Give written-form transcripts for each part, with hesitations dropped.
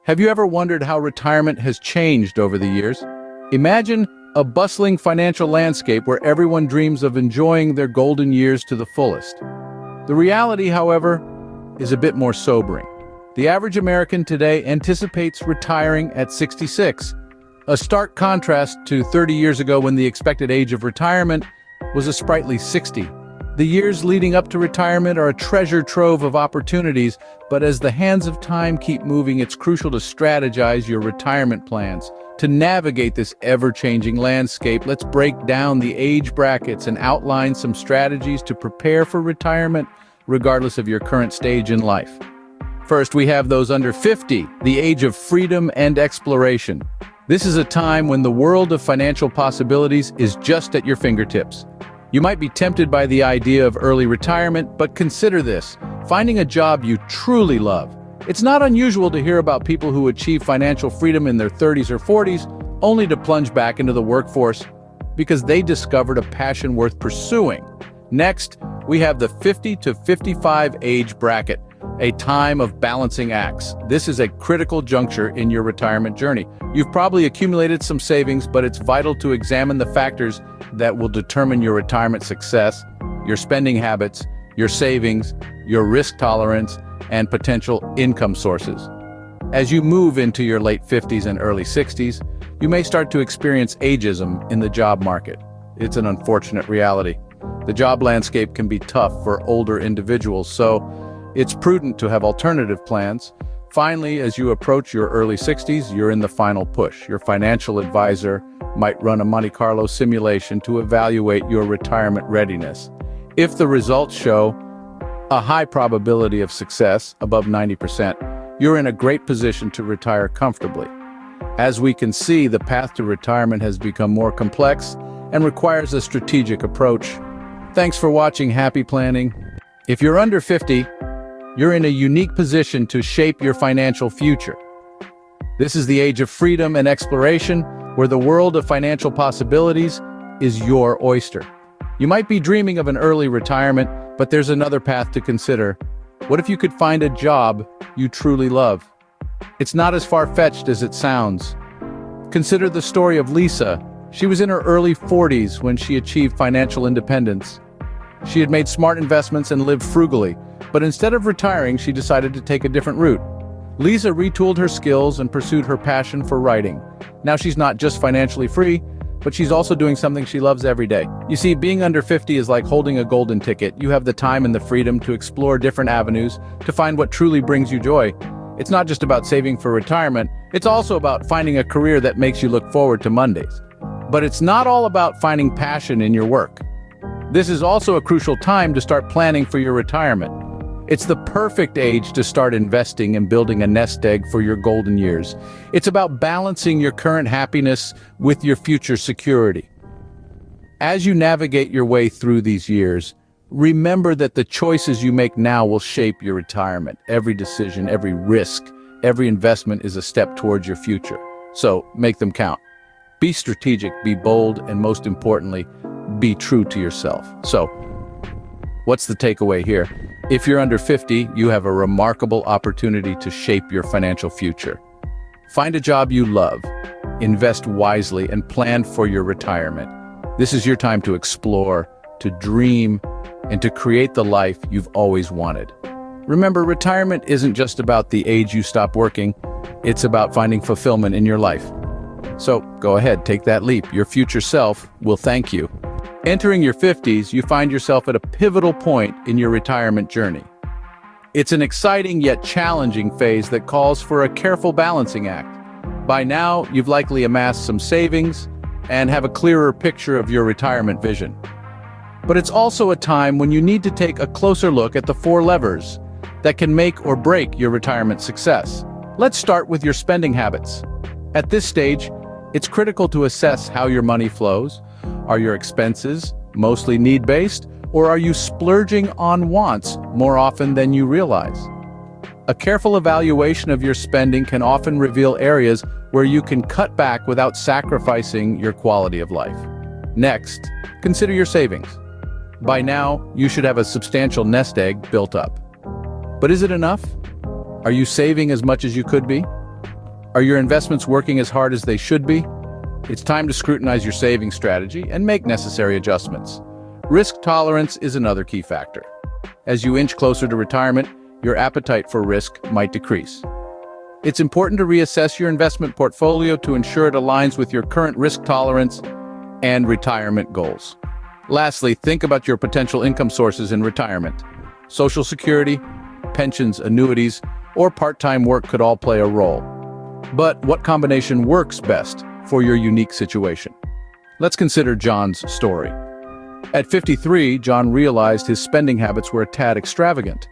Have you ever wondered how retirement has changed over the years? Imagine a bustling financial landscape where everyone dreams of enjoying their golden years to the fullest. The reality, however, is a bit more sobering. The average American today anticipates retiring at 66, a stark contrast to 30 years ago when the expected age of retirement was a sprightly 60. The years leading up to retirement are a treasure trove of opportunities, but as the hands of time keep moving, it's crucial to strategize your retirement plans. To navigate this ever-changing landscape, let's break down the age brackets and outline some strategies to prepare for retirement, regardless of your current stage in life. First, we have those under 50, the age of freedom and exploration. This is a time when the world of financial possibilities is just at your fingertips. You might be tempted by the idea of early retirement, but consider this: finding a job you truly love. It's not unusual to hear about people who achieve financial freedom in their 30s or 40s, only to plunge back into the workforce because they discovered a passion worth pursuing. Next, we have the 50 to 55 age bracket, a time of balancing acts. This is a critical juncture in your retirement journey. You've probably accumulated some savings, but it's vital to examine the factors that will determine your retirement success: your spending habits, your savings, your risk tolerance, and potential income sources. As you move into your late 50s and early 60s, you may start to experience ageism in the job market. It's an unfortunate reality. The job landscape can be tough for older individuals, so it's prudent to have alternative plans. Finally, as you approach your early 60s, you're in the final push. Your financial advisor might run a Monte Carlo simulation to evaluate your retirement readiness. If the results show a high probability of success, above 90%, you're in a great position to retire comfortably. As we can see, the path to retirement has become more complex and requires a strategic approach. Thanks for watching. Happy planning. If you're under 50, you're in a unique position to shape your financial future. This is the age of freedom and exploration, where the world of financial possibilities is your oyster. You might be dreaming of an early retirement, but there's another path to consider. What if you could find a job you truly love? It's not as far-fetched as it sounds. Consider the story of Lisa. She was in her early 40s when she achieved financial independence. She had made smart investments and lived frugally, but instead of retiring, she decided to take a different route. Lisa retooled her skills and pursued her passion for writing. Now she's not just financially free, but she's also doing something she loves every day. You see, being under 50 is like holding a golden ticket. You have the time and the freedom to explore different avenues, to find what truly brings you joy. It's not just about saving for retirement, it's also about finding a career that makes you look forward to Mondays. But it's not all about finding passion in your work. This is also a crucial time to start planning for your retirement. It's the perfect age to start investing and building a nest egg for your golden years. It's about balancing your current happiness with your future security. As you navigate your way through these years, remember that the choices you make now will shape your retirement. Every decision, every risk, every investment is a step towards your future. So make them count. Be strategic, be bold, and most importantly, be true to yourself. So, what's the takeaway here? If you're under 50, you have a remarkable opportunity to shape your financial future. Find a job you love, invest wisely, and plan for your retirement. This is your time to explore, to dream, and to create the life you've always wanted. Remember, retirement isn't just about the age you stop working, it's about finding fulfillment in your life. So go ahead, take that leap. Your future self will thank you. Entering your 50s, you find yourself at a pivotal point in your retirement journey. It's an exciting yet challenging phase that calls for a careful balancing act. By now, you've likely amassed some savings and have a clearer picture of your retirement vision. But it's also a time when you need to take a closer look at the 4 levers that can make or break your retirement success. Let's start with your spending habits. At this stage, it's critical to assess how your money flows. Are your expenses mostly need-based, or are you splurging on wants more often than you realize? A careful evaluation of your spending can often reveal areas where you can cut back without sacrificing your quality of life. Next, consider your savings. By now, you should have a substantial nest egg built up. But is it enough? Are you saving as much as you could be? Are your investments working as hard as they should be? It's time to scrutinize your saving strategy and make necessary adjustments. Risk tolerance is another key factor. As you inch closer to retirement, your appetite for risk might decrease. It's important to reassess your investment portfolio to ensure it aligns with your current risk tolerance and retirement goals. Lastly, think about your potential income sources in retirement. Social Security, pensions, annuities, or part-time work could all play a role. But what combination works best for your unique situation? Let's consider John's story. At 53, John realized his spending habits were a tad extravagant.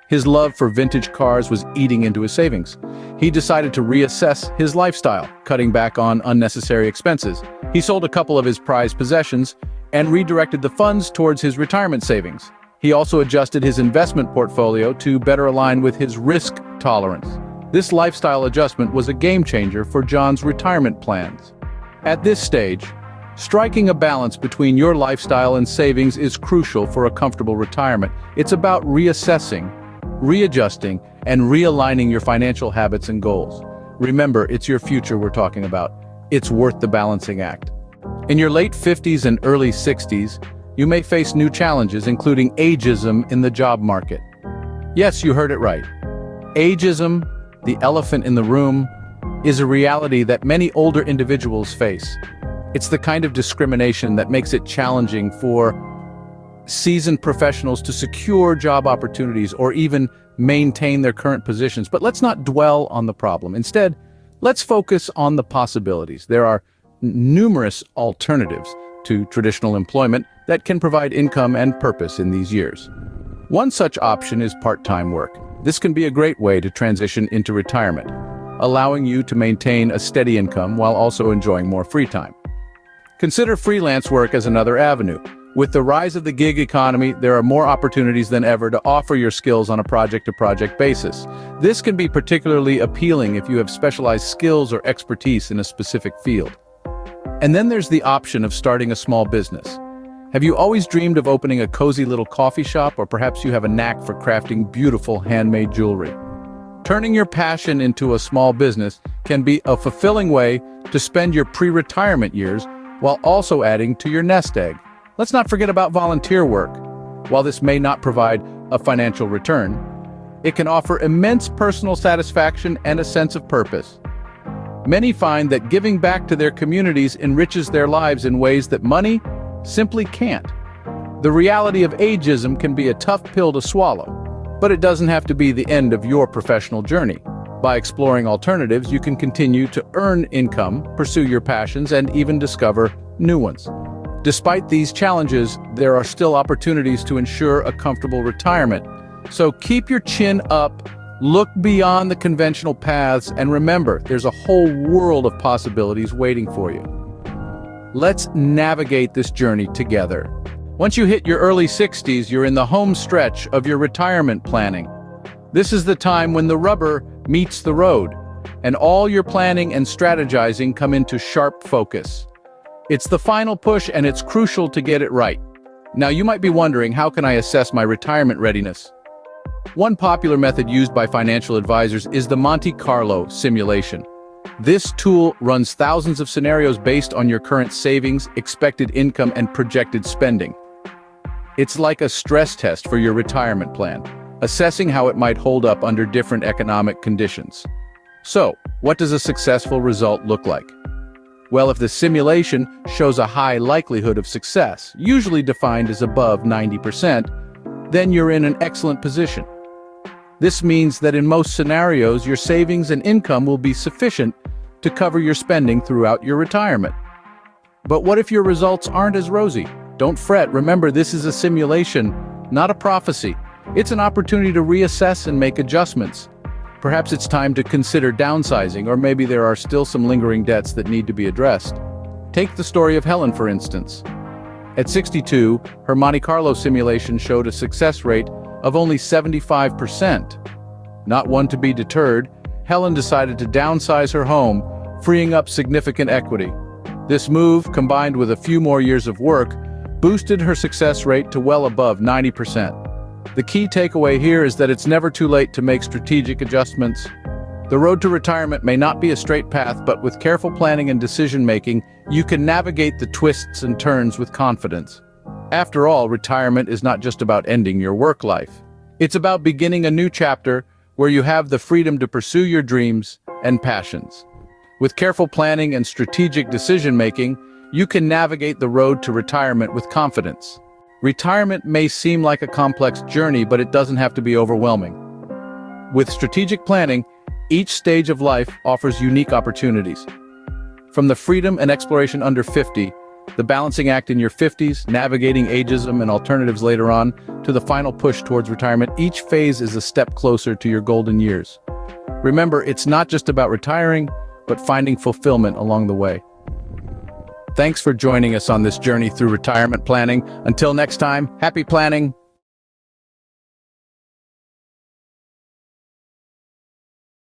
His love for vintage cars was eating into his savings. He decided to reassess his lifestyle, cutting back on unnecessary expenses. He sold a couple of his prized possessions and redirected the funds towards his retirement savings. He also adjusted his investment portfolio to better align with his risk tolerance. This lifestyle adjustment was a game changer for John's retirement plans. At this stage, striking a balance between your lifestyle and savings is crucial for a comfortable retirement. It's about reassessing, readjusting, and realigning your financial habits and goals. Remember, it's your future we're talking about. It's worth the balancing act. In your late 50s and early 60s, you may face new challenges, including ageism in the job market. Yes, you heard it right. Ageism, the elephant in the room, is a reality that many older individuals face. It's the kind of discrimination that makes it challenging for seasoned professionals to secure job opportunities or even maintain their current positions. But let's not dwell on the problem. Instead, let's focus on the possibilities. There are numerous alternatives to traditional employment that can provide income and purpose in these years. One such option is part-time work. This can be a great way to transition into retirement, allowing you to maintain a steady income while also enjoying more free time. Consider freelance work as another avenue. With the rise of the gig economy, there are more opportunities than ever to offer your skills on a project-to-project basis. This can be particularly appealing if you have specialized skills or expertise in a specific field. And then there's the option of starting a small business. Have you always dreamed of opening a cozy little coffee shop, or perhaps you have a knack for crafting beautiful handmade jewelry? Turning your passion into a small business can be a fulfilling way to spend your pre-retirement years while also adding to your nest egg. Let's not forget about volunteer work. While this may not provide a financial return, it can offer immense personal satisfaction and a sense of purpose. Many find that giving back to their communities enriches their lives in ways that money simply can't. The reality of ageism can be a tough pill to swallow, but it doesn't have to be the end of your professional journey. By exploring alternatives, you can continue to earn income, pursue your passions, and even discover new ones. Despite these challenges, there are still opportunities to ensure a comfortable retirement. So keep your chin up, look beyond the conventional paths, and remember, there's a whole world of possibilities waiting for you. Let's navigate this journey together. Once you hit your early 60s, you're in the home stretch of your retirement planning. This is the time when the rubber meets the road, and all your planning and strategizing come into sharp focus. It's the final push, and it's crucial to get it right. Now, you might be wondering, how can I assess my retirement readiness? One popular method used by financial advisors is the Monte Carlo simulation. This tool runs thousands of scenarios based on your current savings, expected income, and projected spending. It's like a stress test for your retirement plan, assessing how it might hold up under different economic conditions. So, what does a successful result look like? Well, if the simulation shows a high likelihood of success, usually defined as above 90%, then you're in an excellent position. This means that in most scenarios, your savings and income will be sufficient to cover your spending throughout your retirement. But what if your results aren't as rosy? Don't fret. Remember, this is a simulation, not a prophecy. It's an opportunity to reassess and make adjustments. Perhaps it's time to consider downsizing, or maybe there are still some lingering debts that need to be addressed. Take the story of Helen, for instance. At 62, her Monte Carlo simulation showed a success rate of only 75%. Not one to be deterred, Helen decided to downsize her home, freeing up significant equity. This move, combined with a few more years of work, boosted her success rate to well above 90%. The key takeaway here is that it's never too late to make strategic adjustments. The road to retirement may not be a straight path, but with careful planning and decision-making, you can navigate the twists and turns with confidence. After all, retirement is not just about ending your work life. It's about beginning a new chapter where you have the freedom to pursue your dreams and passions. With careful planning and strategic decision-making, you can navigate the road to retirement with confidence. Retirement may seem like a complex journey, but it doesn't have to be overwhelming. With strategic planning, each stage of life offers unique opportunities. From the freedom and exploration under 50, the balancing act in your 50s, navigating ageism and alternatives later on, to the final push towards retirement, each phase is a step closer to your golden years. Remember, it's not just about retiring, but finding fulfillment along the way. Thanks for joining us on this journey through retirement planning. Until next time, happy planning.